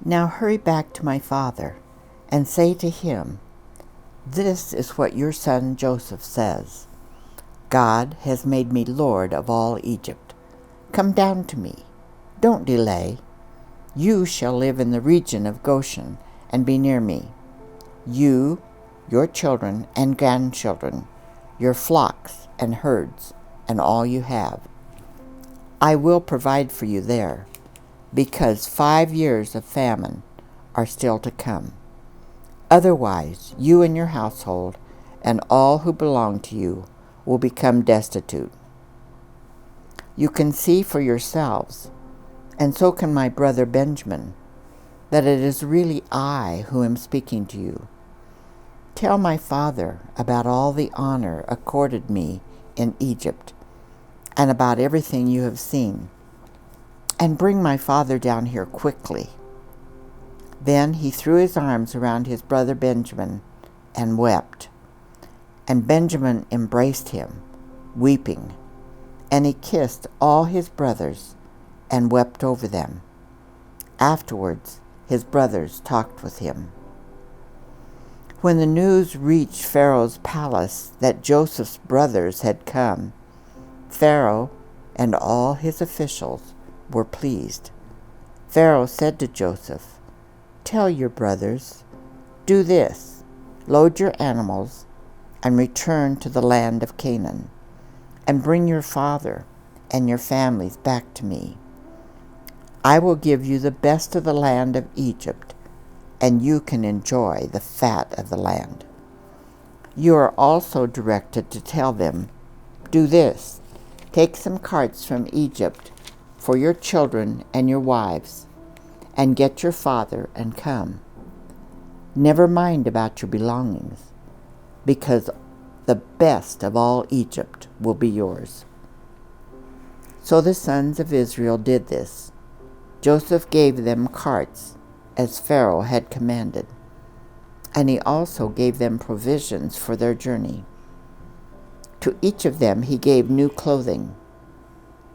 Now hurry back to my father, and say to him, 'This is what your son Joseph says. God has made me Lord of all Egypt. Come down to me. Don't delay. You shall live in the region of Goshen and be near me. You, your children and grandchildren, your flocks and herds, and all you have. I will provide for you there, because 5 years of famine are still to come. Otherwise, you and your household and all who belong to you will become destitute. You can see for yourselves, and so can my brother Benjamin, that it is really I who am speaking to you. Tell my father about all the honor accorded me in Egypt, and about everything you have seen, and bring my father down here quickly.' Then he threw his arms around his brother Benjamin and wept. And Benjamin embraced him, weeping, and he kissed all his brothers and wept over them. Afterwards, his brothers talked with him. When the news reached Pharaoh's palace that Joseph's brothers had come, Pharaoh and all his officials were pleased. Pharaoh said to Joseph, 'Tell your brothers, do this, load your animals and return to the land of Canaan, and bring your father and your families back to me. I will give you the best of the land of Egypt, and you can enjoy the fat of the land.' You are also directed to tell them, 'Do this, take some carts from Egypt for your children and your wives, and get your father and come. Never mind about your belongings, because the best of all Egypt will be yours.' So the sons of Israel did this. Joseph gave them carts, as Pharaoh had commanded, and he also gave them provisions for their journey. To each of them he gave new clothing,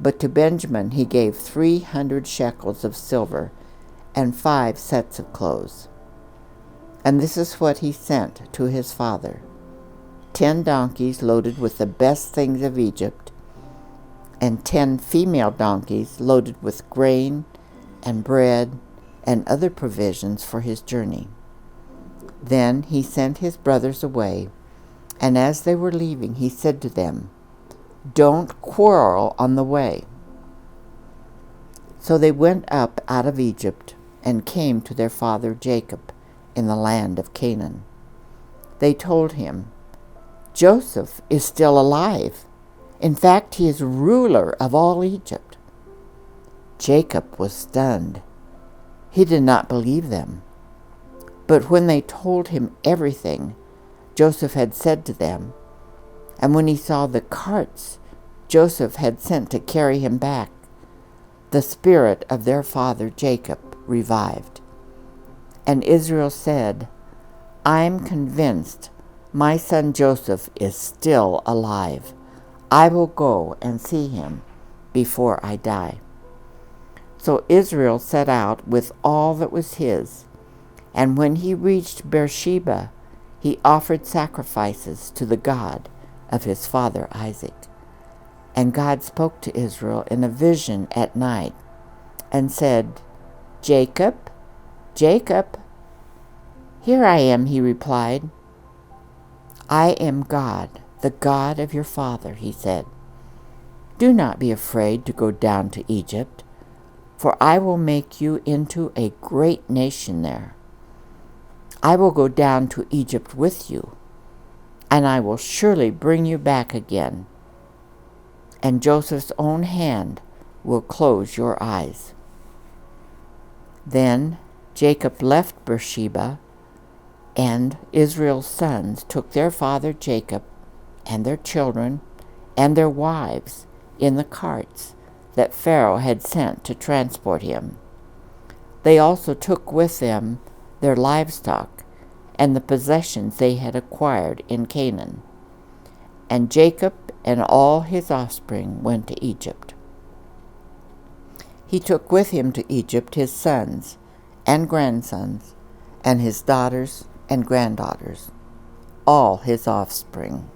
but to Benjamin he gave 300 shekels of silver and 5 sets of clothes. And this is what he sent to his father: 10 donkeys loaded with the best things of Egypt, and 10 female donkeys loaded with grain and bread and other provisions for his journey. Then he sent his brothers away, and as they were leaving, he said to them, 'Don't quarrel on the way.' So they went up out of Egypt and came to their father Jacob in the land of Canaan. They told him, 'Joseph is still alive. In fact, he is ruler of all Egypt.' Jacob was stunned. He did not believe them. But when they told him everything Joseph had said to them, and when he saw the carts Joseph had sent to carry him back, the spirit of their father Jacob revived. And Israel said, 'I'm convinced my son Joseph is still alive. I will go and see him before I die.' So Israel set out with all that was his, and when he reached Beersheba, he offered sacrifices to the God of his father Isaac. And God spoke to Israel in a vision at night and said, 'Jacob, Jacob.' 'Here I am,' he replied. 'I am God, the God of your father,' he said. 'Do not be afraid to go down to Egypt, for I will make you into a great nation there. I will go down to Egypt with you, and I will surely bring you back again, and Joseph's own hand will close your eyes.' Then Jacob left Beersheba, and Israel's sons took their father Jacob and their children and their wives in the carts that Pharaoh had sent to transport him. They also took with them their livestock and the possessions they had acquired in Canaan. And Jacob and all his offspring went to Egypt. He took with him to Egypt his sons and grandsons, and his daughters and granddaughters, all his offspring.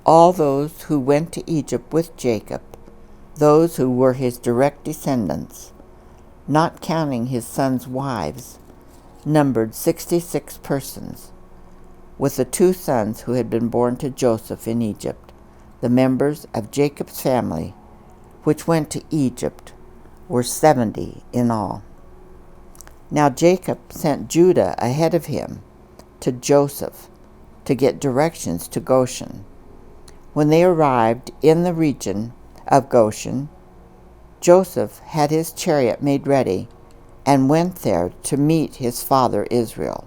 All those who went to Egypt with Jacob, those who were his direct descendants, not counting his sons' wives, numbered 66 persons, with the 2 sons who had been born to Joseph in Egypt. The members of Jacob's family, which went to Egypt, were 70 in all. Now Jacob sent Judah ahead of him to Joseph to get directions to Goshen. When they arrived in the region of Goshen, Joseph had his chariot made ready and went there to meet his father Israel.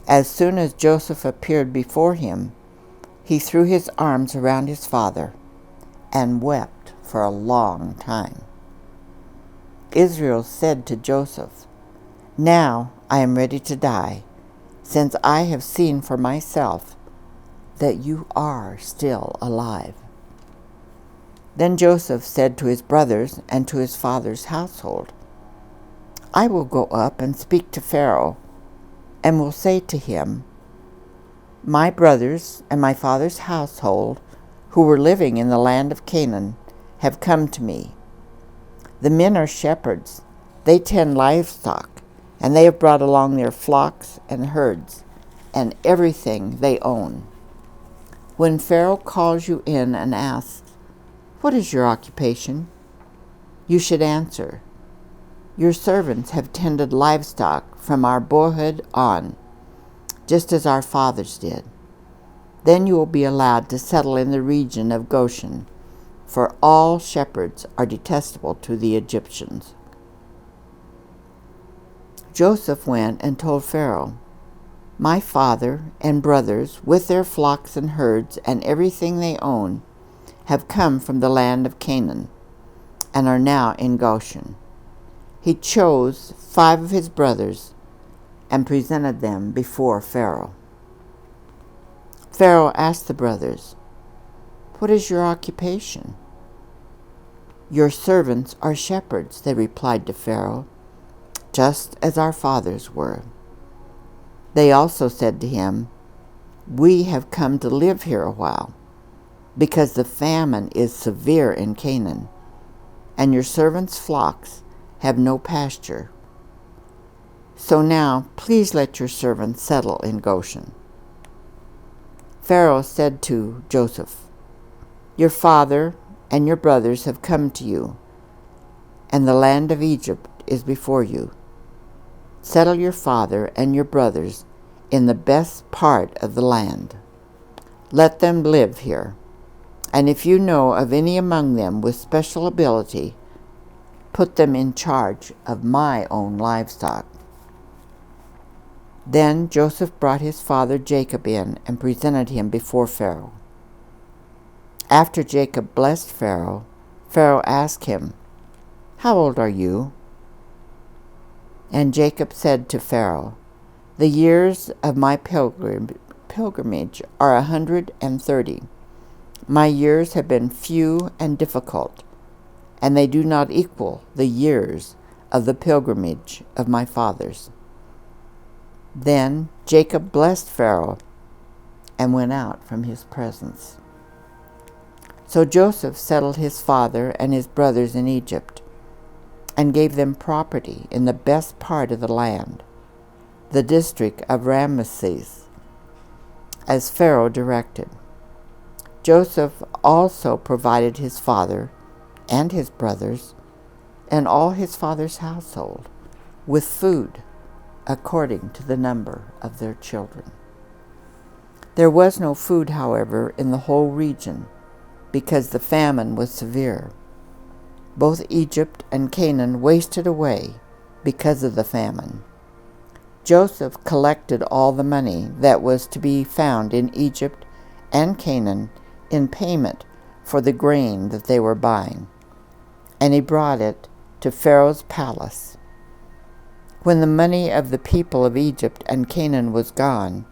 As soon as Joseph appeared before him, he threw his arms around his father and wept for a long time. Israel said to Joseph, "Now I am ready to die, since I have seen for myself that you are still alive." Then Joseph said to his brothers and to his father's household, "I will go up and speak to Pharaoh, and will say to him, 'My brothers and my father's household, who were living in the land of Canaan, have come to me. The men are shepherds, they tend livestock, and they have brought along their flocks and herds, and everything they own. When Pharaoh calls you in and asks, "What is your occupation?" you should answer, "Your servants have tended livestock from our boyhood on, just as our fathers did." Then you will be allowed to settle in the region of Goshen, for all shepherds are detestable to the Egyptians. Joseph went and told Pharaoh, "My father and brothers, with their flocks and herds and everything they own, have come from the land of Canaan, and are now in Goshen." He chose 5 of his brothers and presented them before Pharaoh. Pharaoh asked the brothers, "What is your occupation?" "Your servants are shepherds," they replied to Pharaoh, "just as our fathers were." They also said to him, "We have come to live here a while, because the famine is severe in Canaan, and your servants' flocks have no pasture. So now please let your servants settle in Goshen." Pharaoh said to Joseph, "Your father and your brothers have come to you, and the land of Egypt is before you. Settle your father and your brothers in the best part of the land. Let them live here, and if you know of any among them with special ability, put them in charge of my own livestock." Then Joseph brought his father Jacob in and presented him before Pharaoh. After Jacob blessed Pharaoh, Pharaoh asked him, "How old are you?" And Jacob said to Pharaoh, "The years of my pilgrimage are 130. My years have been few and difficult, and they do not equal the years of the pilgrimage of my fathers." Then Jacob blessed Pharaoh and went out from his presence. So Joseph settled his father and his brothers in Egypt, and gave them property in the best part of the land, the district of Ramesses, as Pharaoh directed. Joseph also provided his father and his brothers and all his father's household with food according to the number of their children. There was no food, however, in the whole region, because the famine was severe. Both Egypt and Canaan wasted away because of the famine. Joseph collected all the money that was to be found in Egypt and Canaan in payment for the grain that they were buying, and he brought it to Pharaoh's palace. When the money of the people of Egypt and Canaan was gone,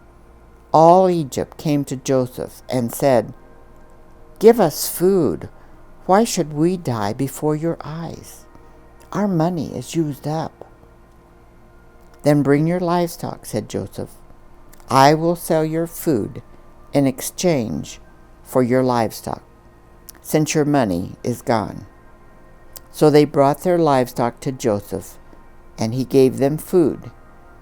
all Egypt came to Joseph and said, "Give us food. Why should we die before your eyes?" Our money is used up." "Then bring your livestock," said Joseph. "I will sell your food in exchange for your livestock, since your money is gone." So they brought their livestock to Joseph, and he gave them food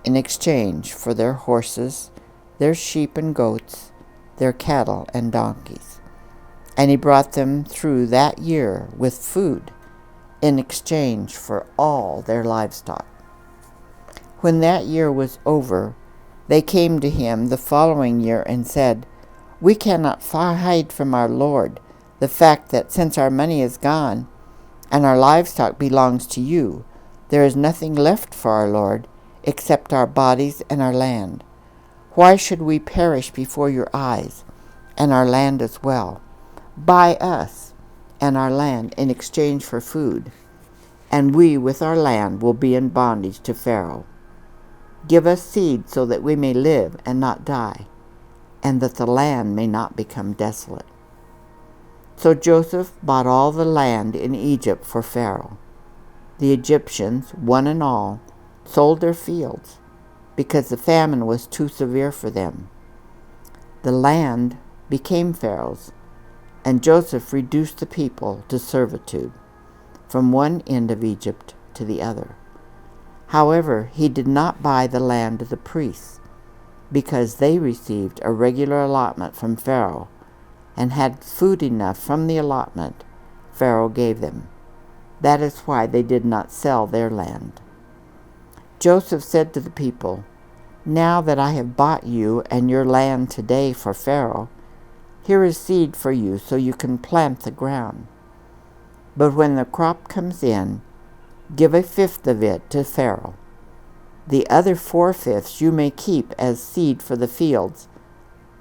in exchange for their horses, their sheep and goats, their cattle and donkeys. And he brought them through that year with food in exchange for all their livestock. When that year was over, they came to him the following year and said, "We cannot hide from our Lord the fact that since our money is gone and our livestock belongs to you, there is nothing left for our Lord except our bodies and our land. Why should we perish before your eyes, and our land as well? Buy us and our land in exchange for food, and we with our land will be in bondage to Pharaoh. Give us seed so that we may live and not die, and that the land may not become desolate." So Joseph bought all the land in Egypt for Pharaoh. The Egyptians, one and all, sold their fields, because the famine was too severe for them. The land became Pharaoh's, and Joseph reduced the people to servitude, from one end of Egypt to the other. However, he did not buy the land of the priests, because they received a regular allotment from Pharaoh, and had food enough from the allotment Pharaoh gave them. That is why they did not sell their land. Joseph said to the people, "Now that I have bought you and your land today for Pharaoh, here is seed for you so you can plant the ground. But when the crop comes in, give a fifth of it to Pharaoh. The other 4/5 you may keep as seed for the fields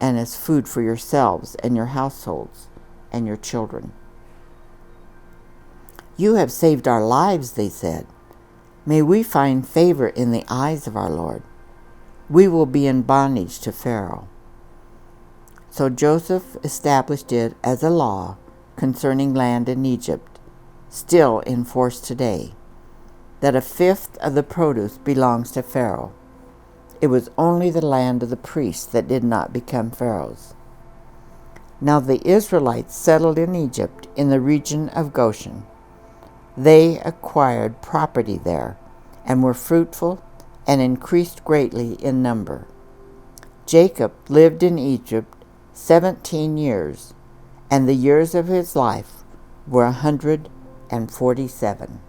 and as food for yourselves and your households and your children." "You have saved our lives," they said. "May we find favor in the eyes of our Lord. We will be in bondage to Pharaoh." So Joseph established it as a law concerning land in Egypt, still in force today, that a fifth of the produce belongs to Pharaoh. It was only the land of the priests that did not become Pharaoh's. Now the Israelites settled in Egypt in the region of Goshen. They acquired property there and were fruitful and increased greatly in number. Jacob lived in Egypt 17 years, and the years of his life were 147.